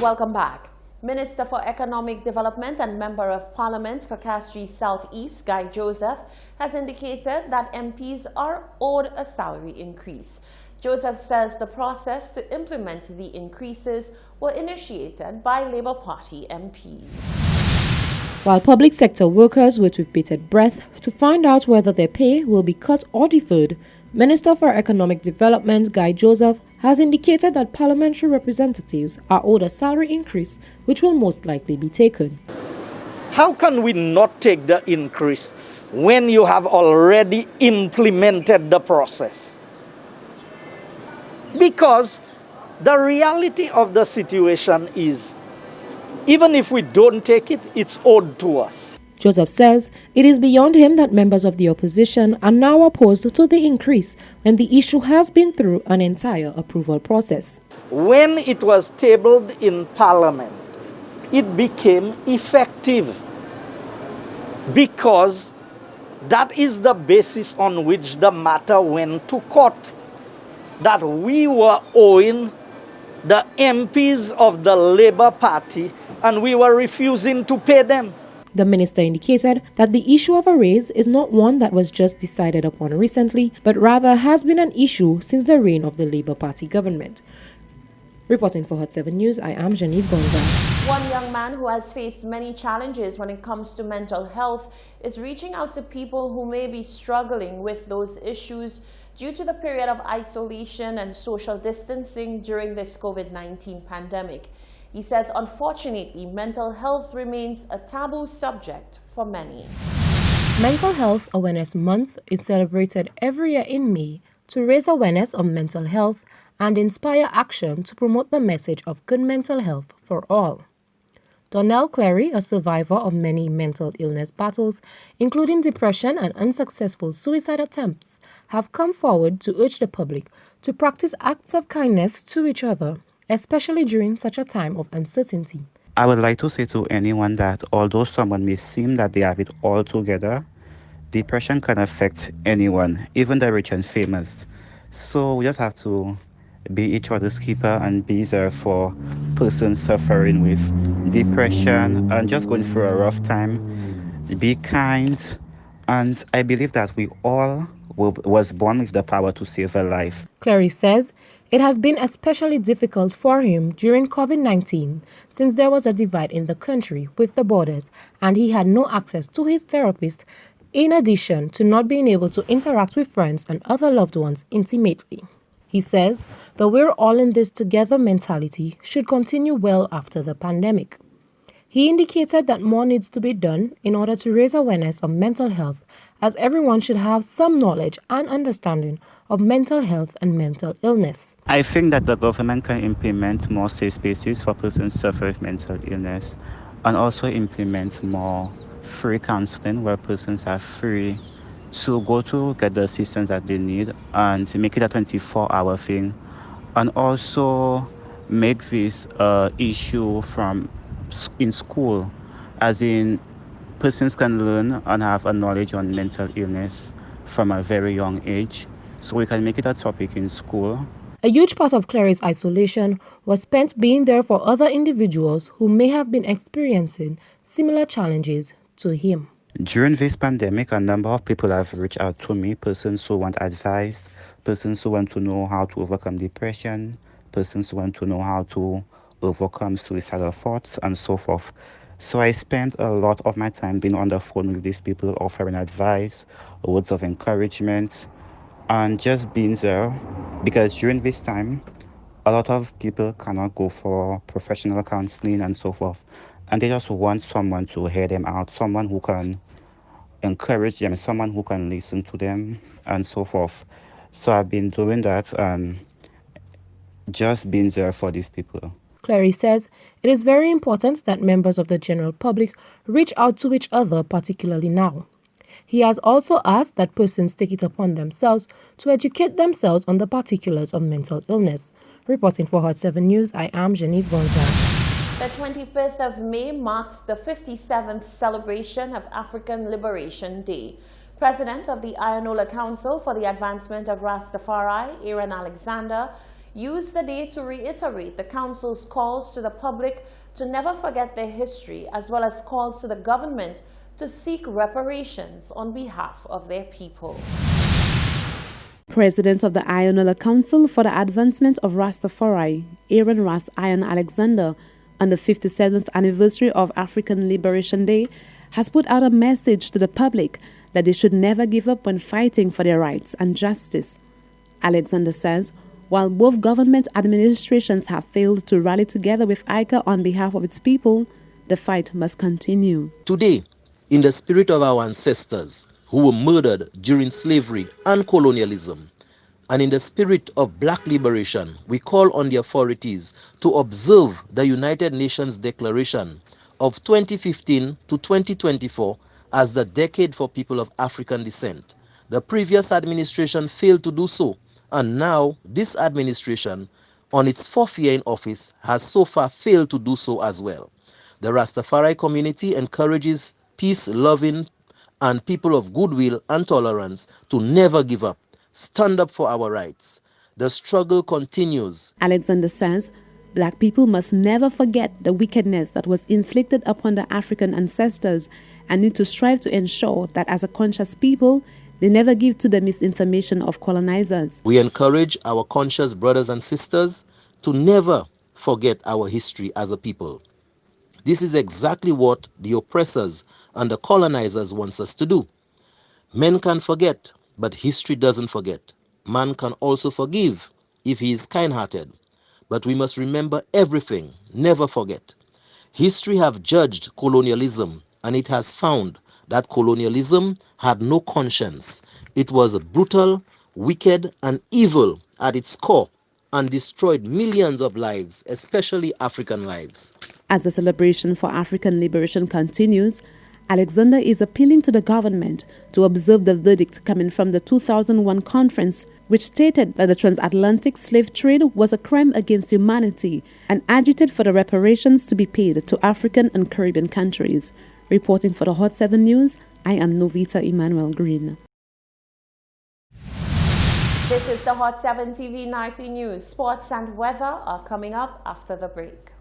Welcome back. Minister for Economic Development and Member of Parliament for Castries South East, Guy Joseph, has indicated that MPs are owed a salary increase. Joseph says the process to implement the increases were initiated by Labour Party MPs. While public sector workers wait with bated breath to find out whether their pay will be cut or deferred, Minister for Economic Development Guy Joseph has indicated that parliamentary representatives are owed a salary increase which will most likely be taken. How can we not take the increase when you have already implemented the process? Because the reality of the situation is, even if we don't take it, it's owed to us. Joseph says it is beyond him that members of the opposition are now opposed to the increase when the issue has been through an entire approval process. When it was tabled in Parliament, it became effective because that is the basis on which the matter went to court, that we were owing the MPs of the Labour Party and we were refusing to pay them. The minister indicated that the issue of a raise is not one that was just decided upon recently, but rather has been an issue since the reign of the Labour Party government. Reporting for Hot 7 News, I am Genevieve Gonza. One young man who has faced many challenges when it comes to mental health is reaching out to people who may be struggling with those issues due to the period of isolation and social distancing during this COVID-19 pandemic. He says, unfortunately, mental health remains a taboo subject for many. Mental Health Awareness Month is celebrated every year in May to raise awareness of mental health and inspire action to promote the message of good mental health for all. Donnell Clary, a survivor of many mental illness battles, including depression and unsuccessful suicide attempts, have come forward to urge the public to practice acts of kindness to each other, especially during such a time of uncertainty. I would like to say to anyone that although someone may seem that they have it all together, depression can affect anyone, even the rich and famous. So we just have to be each other's keeper and be there for persons suffering with depression and just going through a rough time. Be kind, and I believe that we all was born with the power to save a life. Clary says it has been especially difficult for him during COVID-19 since there was a divide in the country with the borders and he had no access to his therapist, in addition to not being able to interact with friends and other loved ones intimately. He says the "we're all in this together" mentality should continue well after the pandemic. He indicated that more needs to be done in order to raise awareness of mental health, as everyone should have some knowledge and understanding of mental health and mental illness. I think that the government can implement more safe spaces for persons suffering with mental illness and also implement more free counseling where persons are free to go to get the assistance that they need and to make it a 24-hour thing, and also make this issue from in school, as in persons can learn and have a knowledge on mental illness from a very young age, so we can make it a topic in school. A huge part of Clary's isolation was spent being there for other individuals who may have been experiencing similar challenges to him. During this pandemic, a number of people have reached out to me, persons who want advice, persons who want to know how to overcome depression, persons who want to know how to overcome suicidal thoughts, and so forth. So I spent a lot of my time being on the phone with these people, offering advice, words of encouragement, and just being there, because during this time, a lot of people cannot go for professional counseling and so forth, and they just want someone to hear them out, someone who can encourage them, someone who can listen to them, and so forth. So I've been doing that and just being there for these people. Clary says it is very important that members of the general public reach out to each other, particularly now. He has also asked that persons take it upon themselves to educate themselves on the particulars of mental illness. Reporting for Hot 7 News, I am Genevieve Gonza. The 25th of May marks the 57th celebration of African Liberation Day. President of the Ionola Council for the Advancement of Rastafari, Aaron Alexander, used the day to reiterate the Council's calls to the public to never forget their history, as well as calls to the government to seek reparations on behalf of their people. President of the Ionola Council for the Advancement of Rastafari, Aaron Ras Ion Alexander, on the 57th anniversary of African Liberation Day, has put out a message to the public that they should never give up when fighting for their rights and justice. Alexander says, while both government administrations have failed to rally together with ICA on behalf of its people, the fight must continue. Today, in the spirit of our ancestors who were murdered during slavery and colonialism, and in the spirit of black liberation, we call on the authorities to observe the United Nations Declaration of 2015 to 2024 as the decade for people of African descent. The previous administration failed to do so, and now this administration, on its 4th year in office, has so far failed to do so as well. The Rastafari community encourages peace-loving and people of goodwill and tolerance to never give up. Stand up for our rights. The struggle continues. Alexander says, black people must never forget the wickedness that was inflicted upon the African ancestors and need to strive to ensure that as a conscious people, they never give to the misinformation of colonizers. We encourage our conscious brothers and sisters to never forget our history as a people. This is exactly what the oppressors and the colonizers want us to do. Men can forget, but history doesn't forget. Man can also forgive if he is kind-hearted. But we must remember everything, never forget. History have judged colonialism, and it has found that colonialism had no conscience. It was brutal, wicked, and evil at its core, and destroyed millions of lives, especially African lives. As the celebration for African liberation continues, Alexander is appealing to the government to observe the verdict coming from the 2001 conference, which stated that the transatlantic slave trade was a crime against humanity and agitated for the reparations to be paid to African and Caribbean countries. Reporting for the Hot 7 News, I am Novita Emmanuel Green. This is the Hot 7 TV Nightly News. Sports and weather are coming up after the break.